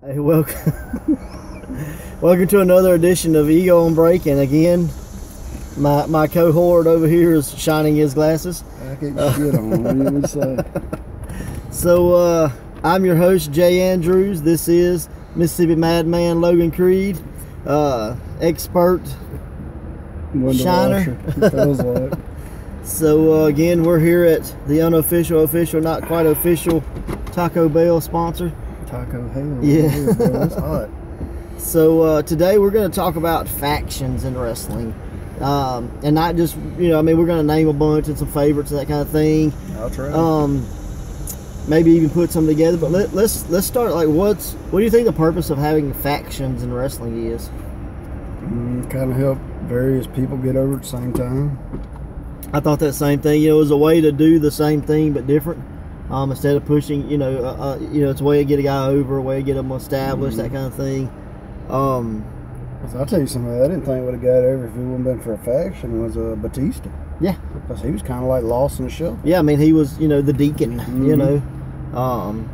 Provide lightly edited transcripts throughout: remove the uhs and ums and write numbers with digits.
Hey, welcome. Welcome to another edition of Ego on Break, and again, my cohort over here is shining his glasses. I can't shit on what do you say? So, I'm your host, Jay Andrews. This is Mississippi Madman Logan Creed, expert Window shiner. washer, it feels like. So, again, we're here at the unofficial, official, not quite official Taco Bell sponsor. Taco hell. Yeah. It's hot. So today we're going to talk about factions in wrestling, and not just we're going to name a bunch and some favorites and that kind of thing. I'll try. Maybe even put some together. But let's start. Like, what do you think the purpose of having factions in wrestling is? Kind of help various people get over at the same time. I thought that same thing. It was a way to do the same thing but different. Instead of pushing, it's a way to get a guy over, a way to get him established, that kind of thing. I'll tell you something. I didn't think would have got over if it wouldn't been for a faction was Batista. Yeah, because he was kind of like lost in the shelf. Yeah, I mean he was, the deacon. And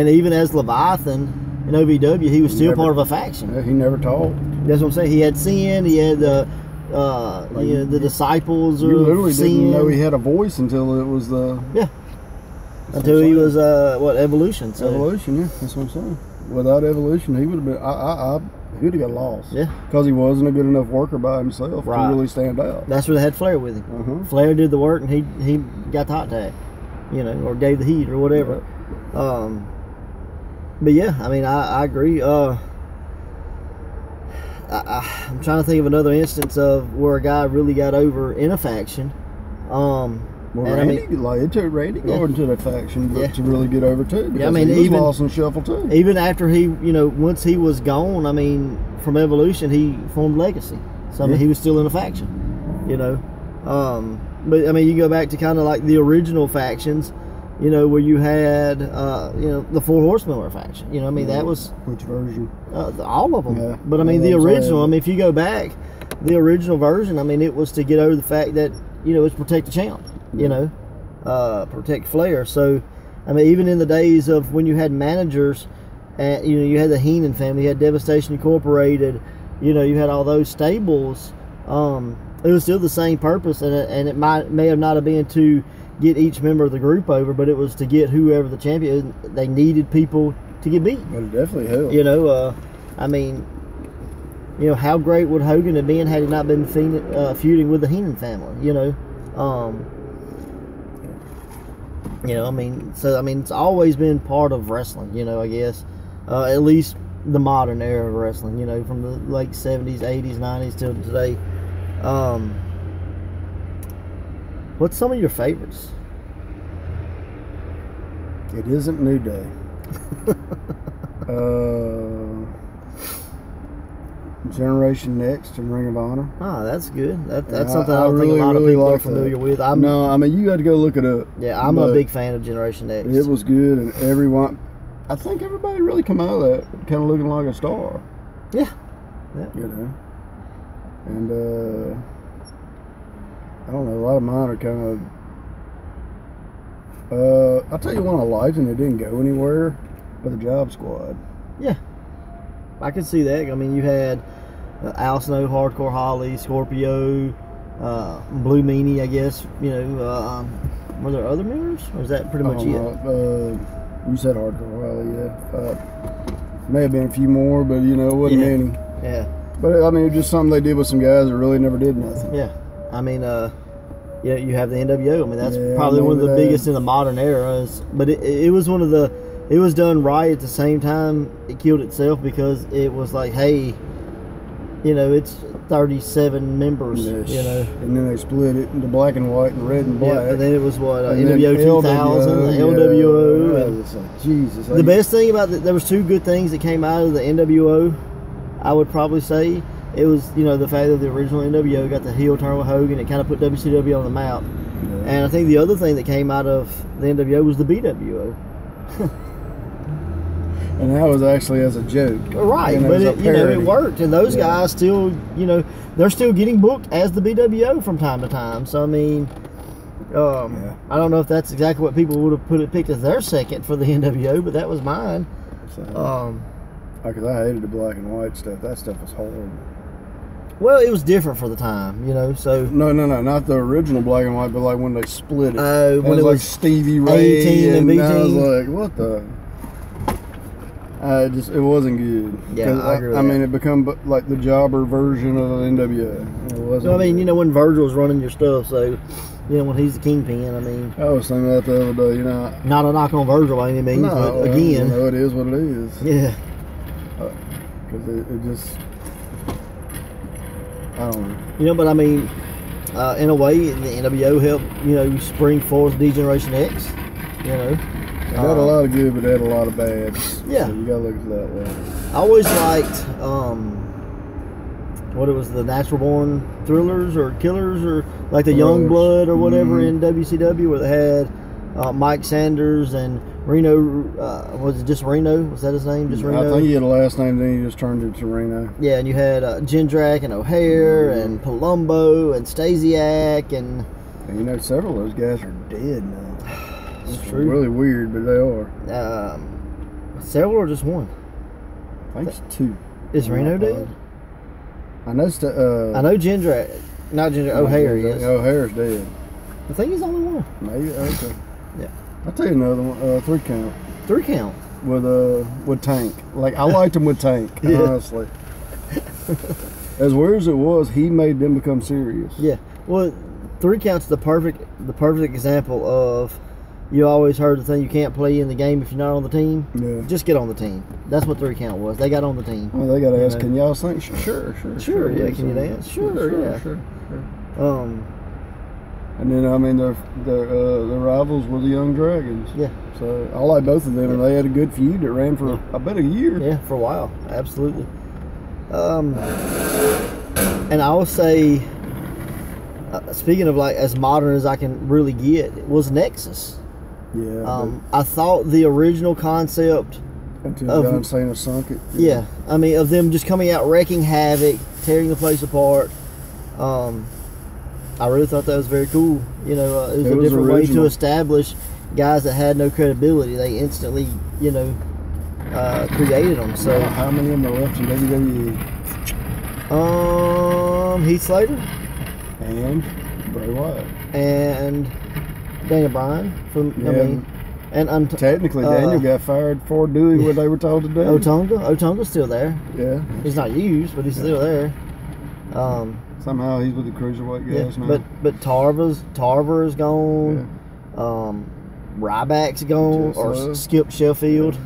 even as Leviathan in OVW, he was still part of a faction. Yeah, he never talked. That's what I'm saying. He had sin. He had the disciples. You literally sin. didn't know he had a voice until it was the Until he was evolution. So. Evolution, yeah, that's what I'm saying. Without evolution, he would have been. He would have got lost. Yeah, because he wasn't a good enough worker by himself to really stand out. That's where they had Flair with him. Flair did the work, and he got the hot tag, or gave the heat or whatever. Yeah. But yeah, I mean, I agree. I'm trying to think of another instance of where a guy really got over in a faction. Randy, it took Randy going to the faction to really get over too. Because he was lost in the shuffle too. Even after he, once he was gone, I mean, from Evolution, he formed Legacy. So I mean, he was still in a faction. But I mean, you go back to kind of like the original factions, where you had, the Four Horsemen were a faction. I mean, that was which version? All of them. Yeah. But I mean, the original. I mean, if you go back, the original version. I mean, it was to get over the fact that it's protect the champ. Protect Flair. So, I mean, even in the days of when you had managers, and you had the Heenan family, you had Devastation Incorporated, you had all those stables. It was still the same purpose, and it may have not have been to get each member of the group over, but it was to get whoever the champion. They needed people to get beat. But it definitely helped. I mean, how great would Hogan have been had he not been feuding with the Heenan family? I mean, it's always been part of wrestling, I guess. At least the modern era of wrestling, from the late 70s, 80s, 90s till today. What's some of your favorites? It isn't New Day. Generation Next and Ring of Honor. Ah, that's good. That's something I don't think a lot of people are familiar with. I mean, you got to go look it up. Yeah, I'm a big fan of Generation Next. It was good, and I think everybody really come out of that kind of looking like a star. Yeah. And I don't know, a lot of mine are kind of. I'll tell you one I liked, and it didn't go anywhere, but the Job Squad. Yeah. I can see that. I mean, you had Al Snow, Hardcore Holly, Scorpio, Blue Meanie, I guess. Were there other members? Or is that pretty much it? You said Hardcore Holly, yeah. May have been a few more, but it wasn't many. Yeah. But I mean, it was just something they did with some guys that really never did nothing. Yeah. I mean, you have the NWO. I mean, that's probably one of the biggest in the modern era. But it was one of the. It was done right at the same time. It killed itself because it was like, hey, it's 37 members, And then they split it into black and white and red and black. Yeah, and then it was what, NWO 2000, the LWO. And it's like, Jesus. The best thing about there was two good things that came out of the NWO, I would probably say. It was, the fact that the original NWO got the heel turn with Hogan. It kind of put WCW on the map. Yeah. And I think the other thing that came out of the NWO was the BWO. And that was actually as a joke. Right, but it worked. And those guys still, they're still getting booked as the BWO from time to time. So, I mean, I don't know if that's exactly what people would have picked as their second for the NWO, but that was mine. Because I hated the black and white stuff. That stuff was horrible. Well, it was different for the time, you know. So no, not the original black and white, but like when they split it. When it was like Stevie Ray A-Team and B-Team. I was like, what the? It wasn't good. Yeah, I agree with I that. mean, it become like the jobber version of the NWA. It wasn't. So, I mean, you know, when Virgil's running your stuff, so you know when he's the kingpin. I mean, I was thinking that the other day. You know, not a knock on Virgil by any means, but again, you know, it is what it is. Yeah. Because it just, I don't know. You know, but I mean, in a way, the NWO helped, you know, spring forth D-Generation X, you know. It had a lot of good, but it had a lot of bad. Yeah. So you gotta look at it that way. I always liked, what it was, the Natural Born Thrillers or Killers, or like the Young Blood or whatever in WCW, where they had Mike Sanders and Reno, was it just Reno? Was that his name? Just Reno? I think he had a last name, then he just turned it to Reno. Yeah, and you had Jindrak and O'Hare and Palumbo and Stasiak and you know, several of those guys are dead now. It's true. Really weird, but they are. Several or just one? I think it's two. Is Reno dead? I know. I know Jindrak, not Jindrak. O'Hare is. O'Hare's dead. I think he's the only one. Maybe. Okay. Yeah. I'll tell you another one. 3 count. 3 count. With Tank. Like I liked him with Tank. Yeah. Honestly. As weird as it was, he made them become serious. Yeah. Well, 3 count's the perfect example of. You always heard the thing, you can't play in the game if you're not on the team. Yeah. Just get on the team. That's what 3 count was. They got on the team. Well, they got to ask, can y'all sing? Sure. Yeah, can you dance? Sure. Sure. And then, I mean, the rivals were the Young Dragons. Yeah. So, I like both of them, and they had a good feud that ran for, I bet, a year. Yeah, for a while. Absolutely. And I would say, speaking of like as modern as I can really get, it was Nexus. Yeah. I thought the original concept until John Cena sunk it. Yeah. I mean, of them just coming out wreaking havoc, tearing the place apart. I really thought that was very cool. You know, it was a different way to establish guys that had no credibility. They instantly, you know, created them. So how many of them are left in WWE? Heath Slater and Bray Wyatt and Daniel Bryan from technically Daniel got fired for doing what they were told to do. Otunga's still there. Yeah, he's not used, but he's still there. Somehow he's with the cruiserweight guys now. But Tarver is gone. Yeah. Ryback's gone, or Skip Sheffield.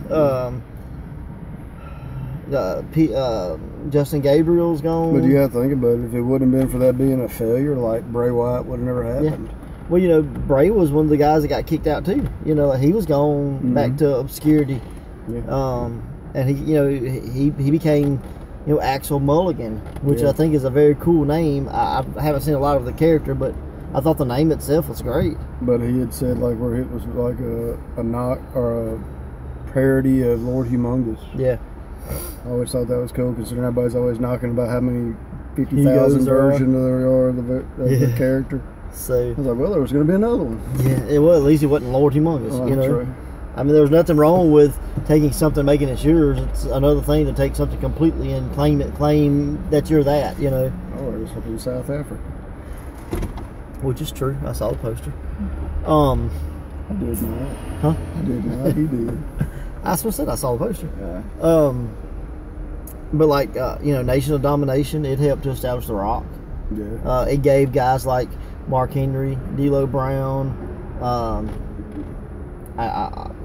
Justin Gabriel's gone. But you got to think about it. If it wouldn't have been for that being a failure, like Bray Wyatt would have never happened. Yeah. Well, you know, Bray was one of the guys that got kicked out too. You know, like he was gone back to obscurity. Yeah. And he became, you know, Axel Mulligan, which I think is a very cool name. I haven't seen a lot of the character, but I thought the name itself was great. But he had said like where it was like a knock or a parody of Lord Humongous. Yeah. I always thought that was cool, considering everybody's always knocking about how many 50,000 versions there are of the character. So I was like, well, there was going to be another one. Yeah, well, at least it wasn't Lord Humongous. Oh, you know, right. I mean, there was nothing wrong with taking something, making it yours. It's another thing to take something completely and claim that you're that. You know. Oh, it was up in South Africa. Which is true. I saw the poster. I did not. Huh? I did not. He did. That's what I said. I saw the poster. Yeah. But like you know, Nation of Domination, it helped to establish The Rock. Yeah. It gave guys like Mark Henry, D'Lo Brown,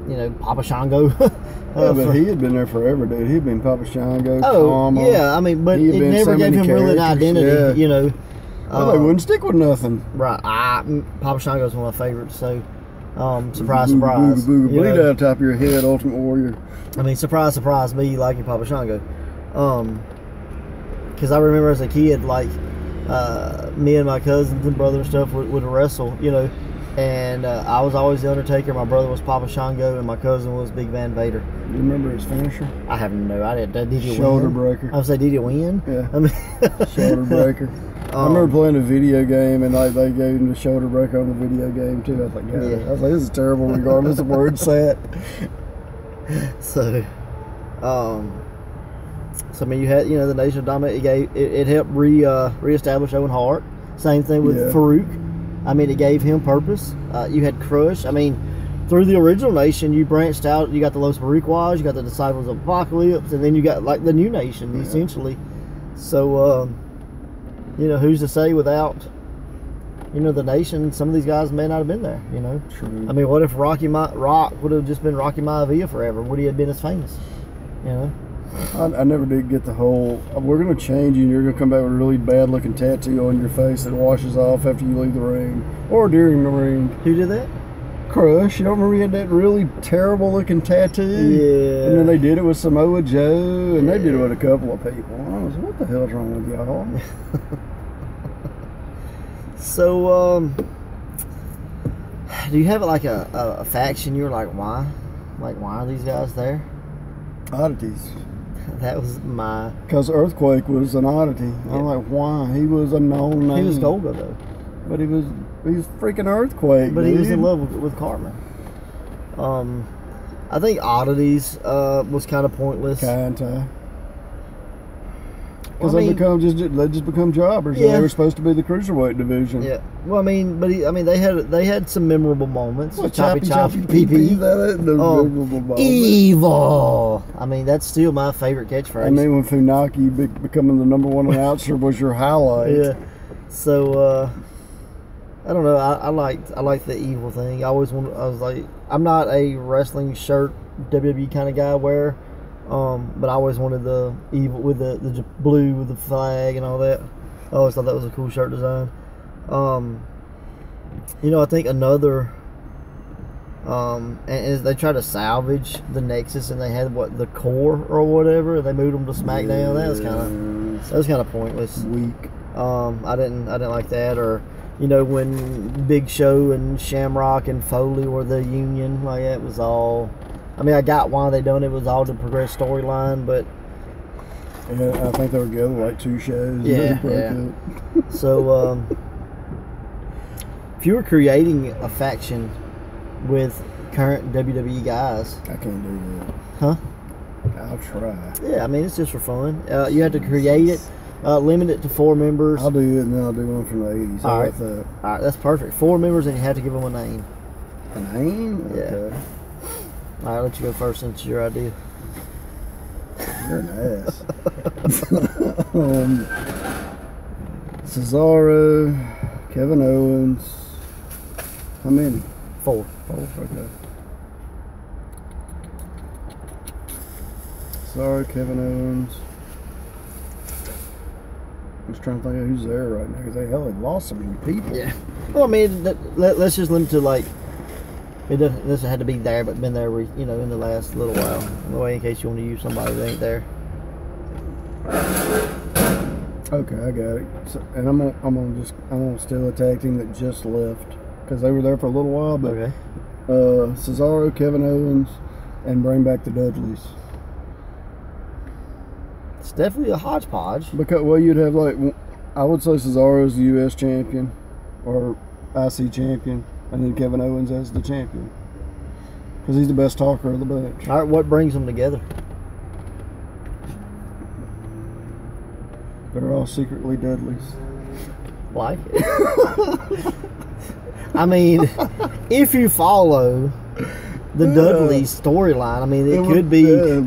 you know, Papa Shango. But he had been there forever, dude. He'd been Papa Shango. Tama. Yeah. I mean, but it never gave him really an identity. Yeah. You know. Well, they wouldn't stick with nothing. Right. Papa Shango's one of my favorites. So, surprise, surprise. Bleed out the top of your head, Ultimate Warrior. I mean, surprise, surprise, me liking Papa Shango. Because I remember as a kid, like, me and my cousins and brother and stuff would wrestle, you know. And I was always the Undertaker. My brother was Papa Shango, and my cousin was Big Van Vader. Do you remember his finisher? I have no idea. Did he Shoulder win? breaker. I would say, did he win? Yeah. I mean, shoulder breaker. I remember playing a video game, and like they gave him the shoulder breaker on the video game too. I was like, God. Yeah. I was like, this is terrible, regardless of where it's at. So, So I mean, you had the Nation of Domination. It helped reestablish Owen Hart. Same thing with Farouk. I mean, it gave him purpose. You had Crush. I mean, through the original Nation, you branched out. You got the Los Boricuas, you got the Disciples of Apocalypse, and then you got like the new Nation, essentially. So, who's to say without, the Nation, some of these guys may not have been there. True. I mean, what if Rock would have just been Rocky Maivia forever? Would he have been as famous? I never did get the whole, we're going to change you and you're going to come back with a really bad looking tattoo on your face that washes off after you leave the ring or during the ring. Who did that? Crush. You don't remember he had that really terrible looking tattoo? Yeah. And then they did it with Samoa Joe, and they did it with a couple of people. I was like, what the hell's wrong with y'all? So, do you have like a faction you're like, why? Like, why are these guys there? Oddities. That was my... Because Earthquake was an oddity. Yeah. I'm like, why? He was a known name. He was Golga, though. But he's freaking Earthquake. But he was in love with Cartman. I think Oddities was kind of pointless. Kinda. Because they just become jobbers. Yeah. They were supposed to be the cruiserweight division. Yeah. Well, I mean, they had some memorable moments. Well, choppy, pee. That ain't no memorable moments. Evil. I mean, that's still my favorite catchphrase. I mean, when Funaki becoming the #1 announcer was your highlight. Yeah. So, I don't know. I like the evil thing. I was like, I'm not a wrestling shirt WWE kind of guy wearer. But I always wanted the evil with the blue with the flag and all that. I always thought that was a cool shirt design. I think another, and they tried to salvage the Nexus, and they had the core or whatever. They moved them to SmackDown. That was kind of pointless. Weak. I didn't like that. Or when Big Show and Shamrock and Foley were the Union, like that was all. I mean, I got why they done it. It was all to progress storyline, but... Yeah, I think they were together like 2 shows. Yeah. So, if you were creating a faction with current WWE guys... I can't do that. Huh? I'll try. Yeah, I mean, it's just for fun. You have to create it, limit it to 4 members. I'll do it, and then I'll do one from the 80s. All right. That? All right, that's perfect. 4 members, and you have to give them a name. A name? Yeah. Okay. All right, I'll let you go first since it's your idea. You're an ass. Cesaro, Kevin Owens. How many? 4. Okay. Cesaro, Kevin Owens. I'm just trying to think of who's there right now because they lost so many people. Yeah. Well, I mean, let's just limit to like. It doesn't have to be there, but been there, in the last little while. Anyway, in case you want to use somebody that ain't there. Okay, I got it. So, and I'm gonna steal a tag team that just left because they were there for a little while. But okay. Cesaro, Kevin Owens, and bring back the Dudleys. It's definitely a hodgepodge. Because you'd have I would say Cesaro's the U.S. champion or IC champion. And then Kevin Owens as the champion. Because he's the best talker of the bunch. All right, what brings them together? They're all secretly Dudleys. Like it. I mean, if you follow the Dudley storyline, I mean, it could be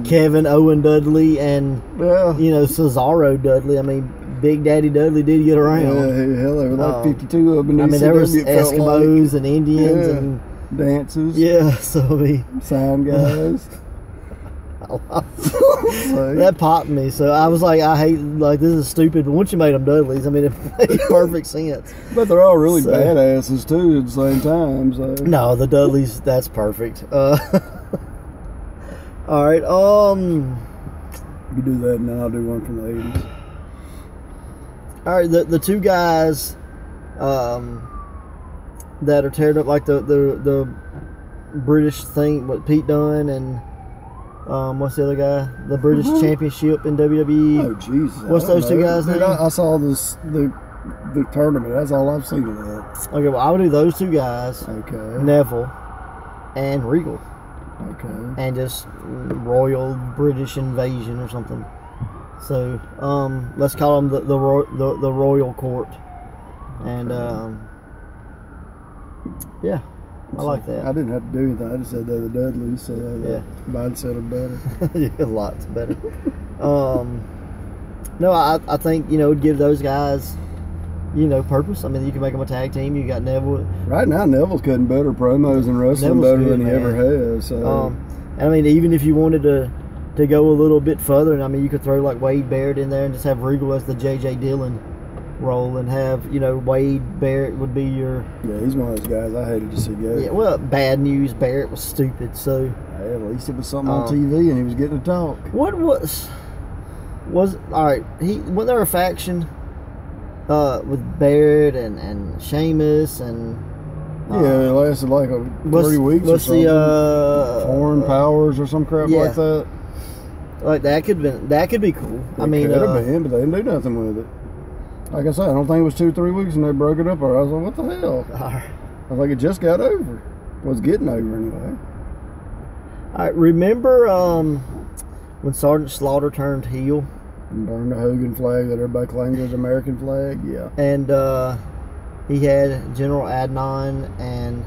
Kevin Owen Dudley and, Cesaro Dudley. I mean, Big Daddy Dudley did get around. Yeah, hell, there were like 52 of them. I mean, there was Eskimos and Indians and dances. Yeah, so I mean, sign guys. That popped me. So I was like, I hate this is stupid. But once you made them Dudleys, I mean, it made perfect sense. But they're all really badasses too at the same time. So. No, the Dudleys. That's perfect. All right. You do that, and then I'll do one from the 80s. All right, the 2 guys that are teared up, like the British thing, what Pete Dunne and what's the other guy? The British Championship in WWE. Oh Jesus! What's those 2 guys' names? I saw the tournament. That's all I've seen of that. Okay, well I would do those 2 guys. Okay. Neville and Regal. Okay. And just Royal British Invasion or something. So let's call them the Royal Court. And yeah, I like that. I didn't have to do anything. I just said they're the Dudleys, so the mindset are better. Yeah, lots better. No, I think, it'd give those guys, purpose. I mean, you can make them a tag team. You got Neville. Right now, Neville's cutting better promos and wrestling Neville's better good, than he man. ever has. So. And I mean, even if you wanted to go a little bit further, and I mean, you could throw like Wade Barrett in there and just have Regal as the J.J. Dillon role, and have Wade Barrett would be your. Yeah, he's one of those guys I hated to see go. Yeah, well, bad news. Barrett was stupid, so. Hey, at least it was something on TV, and he was getting to talk. What was all right? Wasn't there a faction with Barrett and Sheamus and? Yeah, it lasted like 3 weeks or something. Foreign powers or some crap like that. Like that could be cool. I mean, could have been, but they didn't do nothing with it. Like I said, I don't think it was 2 or 3 weeks, and they broke it up. Or I was like, what the hell? I was like, it just got over. Was getting over anyway. All right, remember when Sergeant Slaughter turned heel? And burned the Hogan flag that everybody claimed was American flag? Yeah. And he had General Adnan and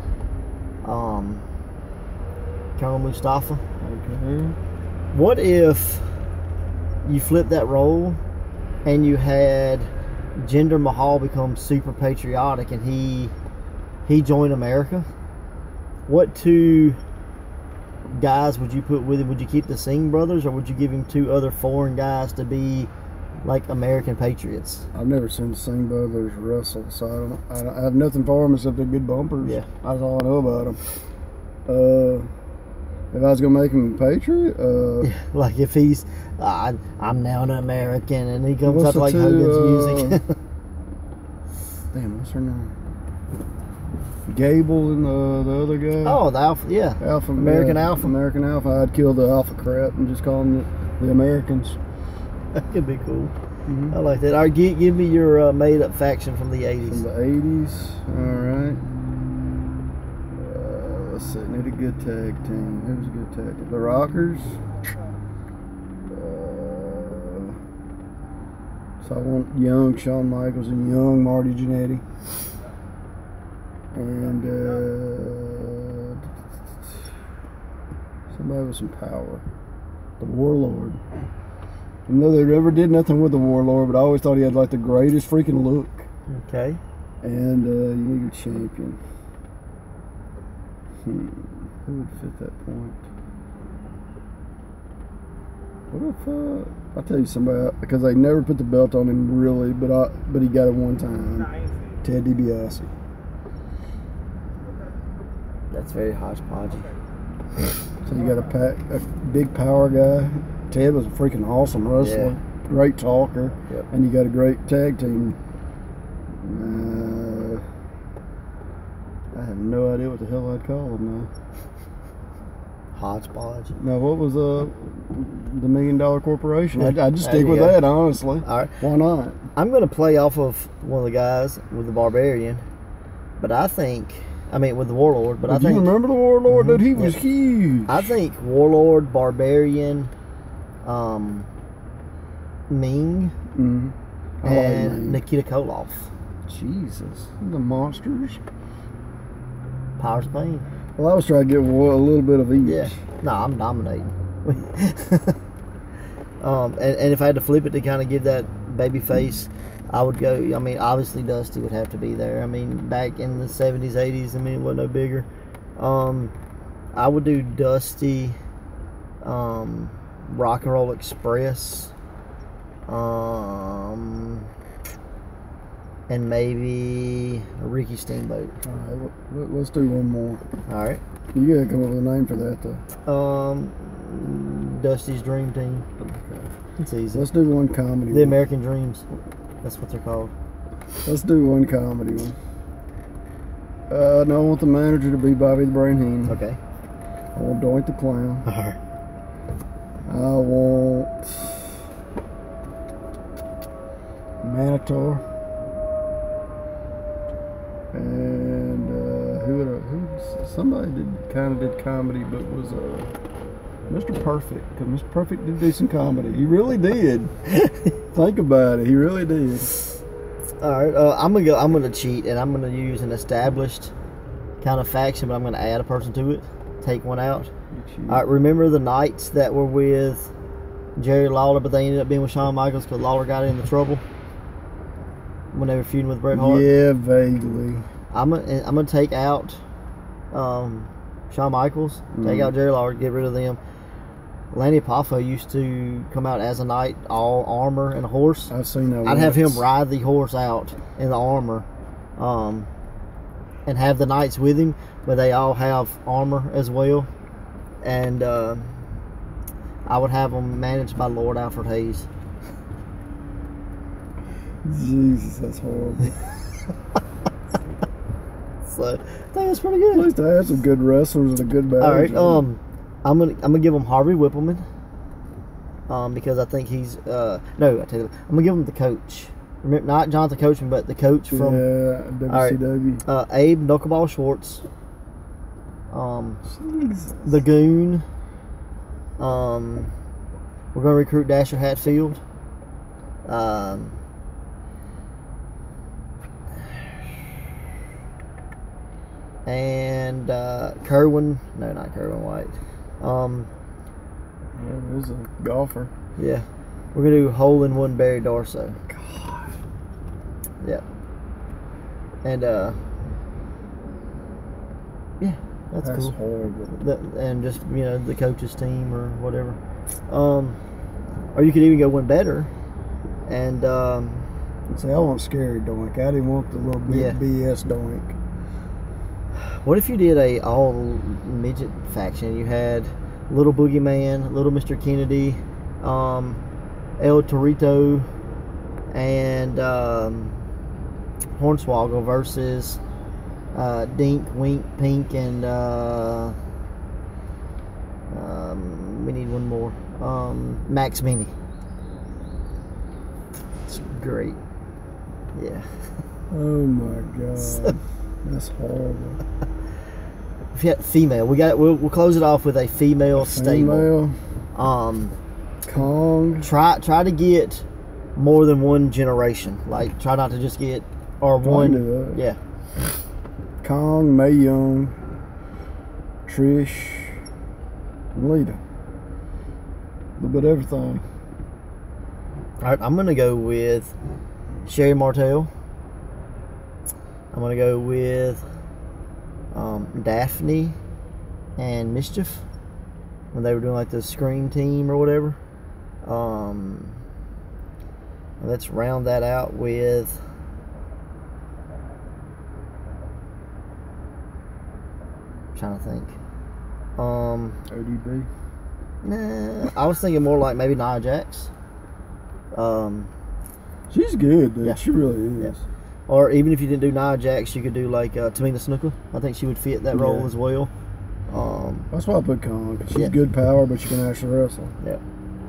Colonel Mustafa. Okay. What if you flip that role and you had Jinder Mahal become super patriotic and he joined America? What 2 guys would you put with him? Would you keep the Singh brothers, or would you give him 2 other foreign guys to be like American patriots? I've never seen the Singh brothers wrestle, so I have nothing for them except they're good bumpers. Yeah, that's all I know about them. If I was gonna make him a patriot, like if he's I'm now an American, and he comes out like Hogan's music. Damn, what's her name? Gable and the other guy. Oh, the Alpha, yeah. American Alpha. American Alpha. I'd kill the Alpha crap and just call them the Americans. That could be cool. I like that. All right, give me your made-up faction from the 80s. From the 80s? All right. Let's see. Need a good tag team. Who's a good tag team? The Rockers. So I want young Shawn Michaels and young Marty Jannetty. And somebody with some power. The Warlord. I know they never did nothing with the Warlord, but I always thought he had like the greatest freaking look. Okay. And you need a champion. Who would fit that point? What if I'll tell you somebody, because they never put the belt on him really, but he got it one time. Ted DiBiase. That's very hodgepodgey. So you got a big power guy. Ted was a freaking awesome wrestler, great talker, and you got a great tag team. I have no idea what the hell I'd call him now. Hodgepodge. Now, what was the $1 Million Corporation? I'd just stick with that, honestly. All right. Why not? I'm going to play off of one of the guys with the Barbarian, but I think, with the Warlord, but I think... You remember the Warlord? Dude, he was huge. I think Warlord, Barbarian, Ming, and Nikita Koloff. Jesus. The monsters. Powers of Pain. Well, I was trying to get a little bit of each. Yeah. No, I'm dominating. And if I had to flip it to kind of give that baby face, I would go, obviously Dusty would have to be there. Back in the 70s, 80s, it wasn't no bigger. I would do Dusty, Rock and Roll Express, and maybe Ricky Steamboat. All right, let's do one more. All right. You gotta come up with a name for that, though. Dusty's Dream Team. Okay. It's easy. Let's do one comedy. The American Dreams. That's what they're called. Let's do one comedy one. No, I want the manager to be Bobby the Brain Heenan. Okay. I want Doink the Clown. All right. I want Manitor. And somebody did comedy, but was Mr. Perfect, because Mr. Perfect did do some comedy. He really did. Think about it. He really did. All right, I'm gonna cheat, and I'm gonna use an established kind of faction, but I'm gonna add a person to it. Take one out. All right, remember the Knights that were with Jerry Lawler, but they ended up being with Shawn Michaels because Lawler got into trouble when they were feuding with Bret Hart? Yeah, vaguely. I'm gonna take out Shawn Michaels, take out Jerry Lawler, get rid of them. Lanny Poffo used to come out as a knight, all armor and a horse. I've seen that. I'd have him ride the horse out in the armor, and have the knights with him, but they all have armor as well. And I would have them managed by Lord Alfred Hayes. Jesus, that's horrible. So I think that's pretty good. At least I had some good wrestlers and a good match. All right, I'm gonna give him Harvey Whippleman, because I think he's no. I tell you, I'm gonna give him the coach. Remember, not Jonathan Coachman, but the coach from WCW. All right, Abe Knuckleball Schwartz, the Goon. We're gonna recruit Dasher Hatfield. And Kerwin, no, not Kerwin White. Yeah, he's a golfer. Yeah, we're gonna do Hole in One Barry Darso. God. Yeah, and yeah, that's cool. Horrible. And just the coach's team or whatever. Or you could even go one better, and see, I want Scary Doink. I didn't want the little BS Doink. What if you did a all midget faction? You had Little Boogeyman, Little Mr. Kennedy, El Torito, and Hornswoggle versus Dink, Wink, Pink, and we need one more. Max Mini. It's great. Yeah. Oh my God. That's horrible. If you had female, we'll close it off with a female stable. Kong. Try to get more than one generation. Like, try not to just get one. Yeah. Kong, Mae Young, Trish, and Lita. A little bit of everything. All right, I'm gonna go with Sherry Martel. I'm gonna go with Daphne and Mischief when they were doing like the Scream Team or whatever. Let's round that out with I'm trying to think. ODB. Nah, I was thinking more like maybe Nia Jax. She's good, dude. Yeah. She really is. Yeah. Or even if you didn't do Nia Jax, you could do like Tamina Snuka. I think she would fit that role as well. That's why I put Kong. She's good power, but she can actually wrestle. Yeah.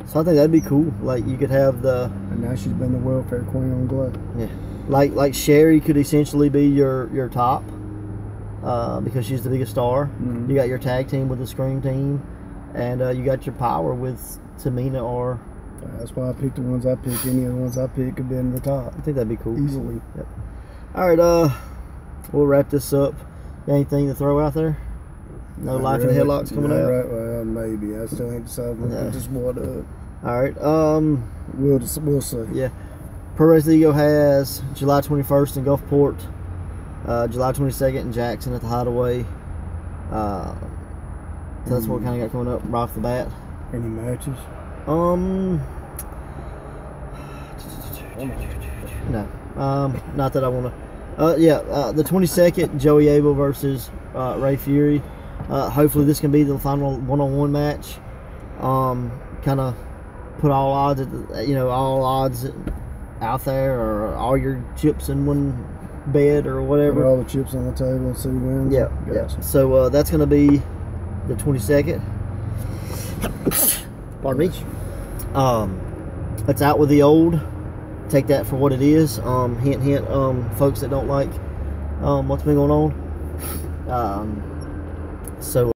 So I think that'd be cool. Like you could have the. And now she's been the welfare queen on Glow. Yeah. Like Sherry could essentially be your top, because she's the biggest star. Mm-hmm. You got your tag team with the Scream Team, and you got your power with Tamina or. That's why I picked the ones I picked. Any of the ones I picked could be in the top. I think that'd be cool. Easily. Yep. All right, we'll wrap this up. Got anything to throw out there? No life in headlocks coming out? Right, well, maybe. I still ain't decided when to put this one up. All right. We'll see. Yeah. Pro Wrestling Ego has July 21st in Gulfport, July 22nd in Jackson at the Hideaway. So that's what we kind of got coming up right off the bat. Any matches? No. Not that I want to. The 22nd, Joey Abel versus Ray Fury. Hopefully this can be the final one-on-one match. Kind of put all odds out there, or all your chips in one bed or whatever. Put all the chips on the table and see who wins. Yeah, gotcha. yeah. So that's going to be the 22nd. Pardon me. It's out with the old. Take that for what it is. Hint, hint. Folks that don't like what's been going on. So.